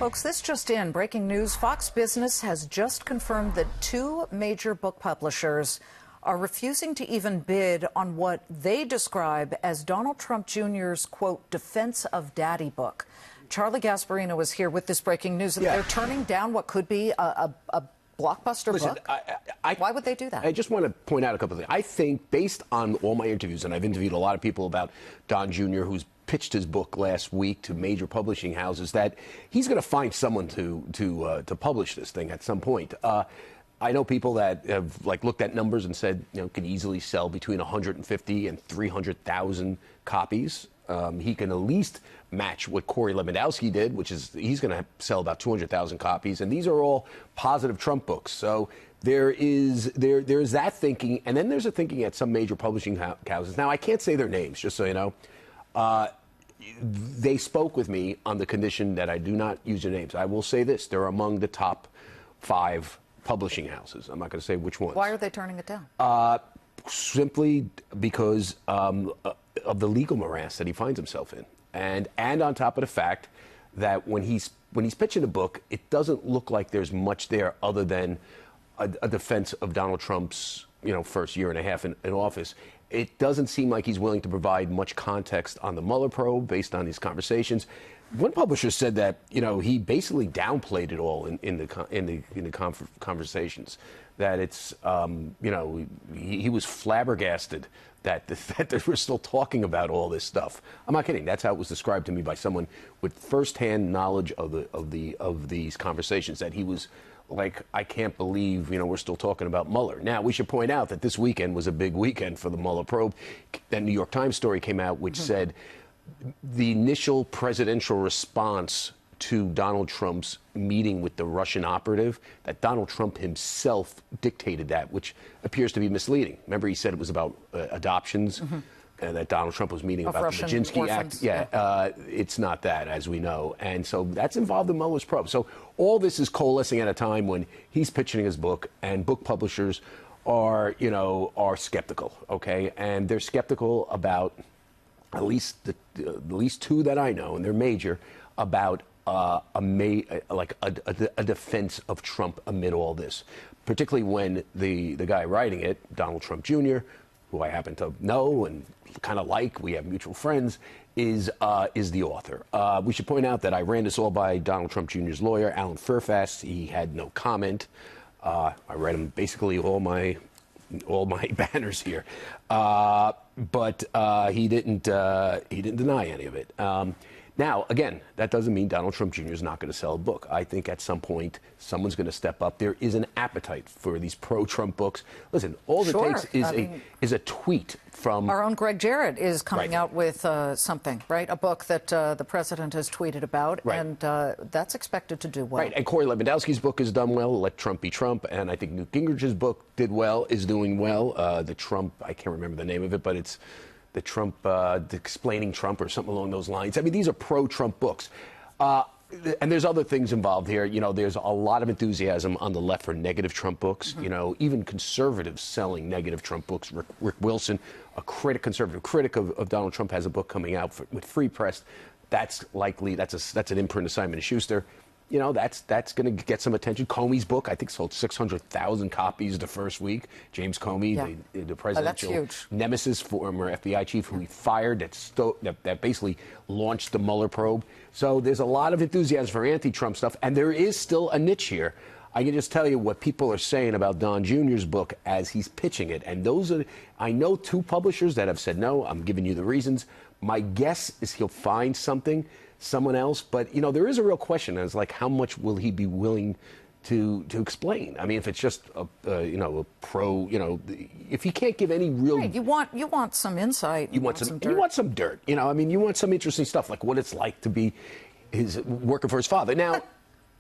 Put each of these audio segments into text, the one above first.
Folks, this just in. Breaking news. Fox Business has just confirmed that two major book publishers are refusing to even bid on what they describe as Donald Trump Jr.'s, quote, defense of daddy book. Charlie Gasparino is here with this breaking news. And they're turning down what could be a blockbuster book. Why would they do that? I just want to point out a couple of things. I think, based on all my interviews, and I've interviewed a lot of people about Don Jr., who's pitched his book last week to major publishing houses, that he's going to find someone to publish this thing at some point. I know people that have looked at numbers and said, could easily sell between 150 and 300,000 copies. He can at least match what Corey Lewandowski did, which is he's going to sell about 200,000 copies. And these are all positive Trump books. So there is that thinking. And then there's a thinking at some major publishing houses. Now, I can't say their names, just so you know. They spoke with me on the condition that I do not use their names. I will say this. They're among the top 5 publishing houses. I'm not going to say which ones. Why are they turning it down? Simply because of the legal morass that he finds himself in. And on top of the fact that when he's pitching a book, it doesn't look like there's much there other than a defense of Donald Trump's first year and a half in office. It doesn't seem like he's willing to provide much context on the Mueller probe based on these conversations. One publisher said that he basically downplayed it all in the conversations. That it's he was flabbergasted that we're still talking about all this stuff. I'm not kidding. That's how it was described to me by someone with firsthand knowledge of these conversations. That he was like, I can't believe we're still talking about Mueller. Now, we should point out that this weekend was a big weekend for the Mueller probe. That New York Times story came out which said the initial presidential response to Donald Trump's meeting with the Russian operative, that Donald Trump himself dictated that, which appears to be misleading. Remember, he said it was about adoptions, that Donald Trump was meeting about the Majinsky Act. It's not that, as we know. And so that's involved in Mueller's probe. So all this is coalescing at a time when he's pitching his book, and book publishers are skeptical, okay? And they're skeptical about at least 2 that I know, and they're major, about a defense of Trump amid all this, particularly when the guy writing it, Donald Trump Jr., who I happen to know and kind of like, we have mutual friends, is the author. We should point out that I ran this all by Donald Trump Jr.'s lawyer, Alan Fairfax. He had no comment. I read him basically all my banners here, but he didn't deny any of it. Now, again, that doesn't mean Donald Trump Jr. is not going to sell a book. I think at some point someone's going to step up. There is an appetite for these pro-Trump books. Listen, all it takes is a tweet from... Our own Greg Jarrett is coming out with something, right? A book that the president has tweeted about, and that's expected to do well. Right, and Corey Lewandowski's book has done well, Let Trump Be Trump, and I think Newt Gingrich's book is doing well. The Trump, I can't remember the name of it, but it's the Trump, Explaining Trump or something along those lines. I mean, these are pro-Trump books. And there's other things involved here. There's a lot of enthusiasm on the left for negative Trump books. Even conservatives selling negative Trump books. Rick Wilson, a conservative critic of Donald Trump, has a book coming out with Free Press. That's likely, that's an imprint of Simon & Schuster. That's going to get some attention. Comey's book, I think, sold 600,000 copies the first week. James Comey, the presidential nemesis, former FBI chief who he fired, that basically launched the Mueller probe. So there's a lot of enthusiasm for anti-Trump stuff, and there is still a niche here. I can just tell you what people are saying about Don Jr.'s book as he's pitching it. And I know 2 publishers that have said no. I'm giving you the reasons. My guess is he'll find someone else. But, there is a real question as how much will he be willing to explain? I mean, if it's just a if he can't give any real... Right, you want some insight. You want some dirt. You want some dirt. You want some interesting stuff, like what it's like to be working for his father. Now,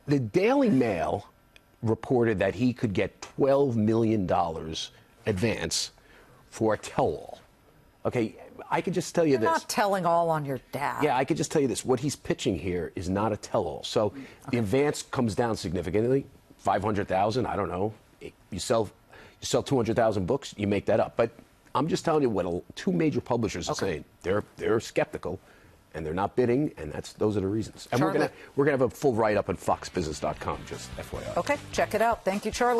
the Daily Mail reported that he could get $12 million advance for a tell-all. Okay, I could just tell you this. You're not telling all on your dad. Yeah, I could just tell you this. What he's pitching here is not a tell-all. So the advance comes down significantly, 500,000. I don't know. You sell 200,000 books, you make that up. But I'm just telling you what 2 major publishers are saying. They're skeptical. and they're not bidding, and those are the reasons. And Charlie. we're gonna have a full write-up on foxbusiness.com, just FYI. Okay, check it out. Thank you, Charlie.